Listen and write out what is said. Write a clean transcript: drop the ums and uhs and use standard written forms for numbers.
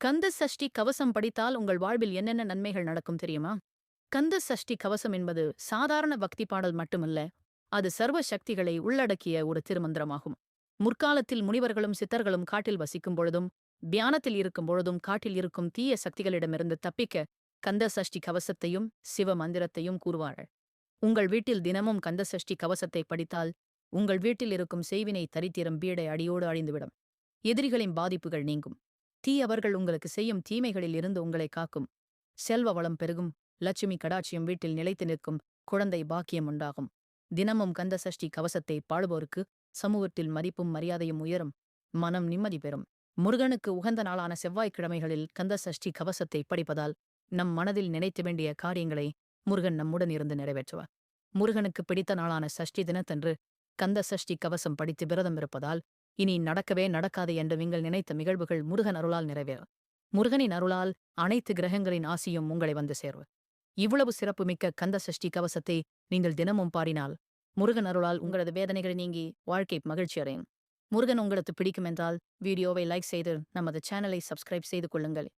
கந்த சஷ்டி கவசம் படித்தால் உங்கள் வாழ்வில் என்னென்ன நன்மைகள் நடக்கும் தெரியுமா? கந்த சஷ்டி கவசம் என்பது சாதாரண பக்தி பாடல் மட்டுமல்ல, அது சர்வ சக்திகளை உள்ளடக்கிய ஒரு திருமந்திரமாகும். முற்காலத்தில் முனிவர்களும் சித்தர்களும் காட்டில் வசிக்கும் பொழுதும், தியானத்தில் இருக்கும் பொழுதும் காட்டில் இருக்கும் தீய சக்திகளிடமிருந்து தப்பிக்க கந்த சஷ்டி கவசத்தையும் சிவ மந்திரத்தையும் கூறுவார்கள். உங்கள் வீட்டில் தினமும் கந்த சஷ்டி கவசத்தை படித்தால், உங்கள் வீட்டில் இருக்கும் செய்வினை தரித்திரம் பீடை அடியோடு அழிந்துவிடும். எதிரிகளின் பாதிப்புகள் நீங்கும். தீயவர்கள் உங்களுக்கு செய்யும் தீமைகளில் இருந்து உங்களை காக்கும். செல்வ வளம் பெருகும். லட்சுமி கடாட்சியம் வீட்டில் நிலைத்து நிற்கும். குழந்தை பாக்கியம் உண்டாகும். தினமும் கந்த சஷ்டி கவசத்தை பாடுவோருக்கு சமூகத்தில் மதிப்பும் மரியாதையும் உயரும். மனம் நிம்மதி பெறும். முருகனுக்கு உகந்த நாளான செவ்வாய்க்கிழமைகளில் கந்த சஷ்டி கவசத்தை படிப்பதால் நம் மனதில் நினைத்து வேண்டிய காரியங்களை முருகன் நம்முடன் இருந்து நிறைவேற்றுவார். முருகனுக்கு பிடித்த நாளான சஷ்டி தினத்தன்று கந்த சஷ்டி கவசம் படித்து விரதம் இருப்பதால் இனி நடக்கவே நடக்காது என்று நீங்கள் நினைத்த நிகழ்வுகள் முருகன் அருளால் நிறைவேறும். முருகனின் அருளால் அனைத்து கிரகங்களின் ஆசியும் உங்களை வந்து சேர்வு. இவ்வளவு சிறப்புமிக்க கந்த சஷ்டி கவசத்தை நீங்கள் தினமும் பாடினால் முருகன் அருளால் உங்களது வேதனைகளை நீங்கி வாழ்க்கை மகிழ்ச்சி அடையும். முருகன் உங்களுக்கு பிடிக்கும் என்றால் வீடியோவை லைக் செய்து நமது சேனலை சப்ஸ்கிரைப் செய்து கொள்ளுங்கள்.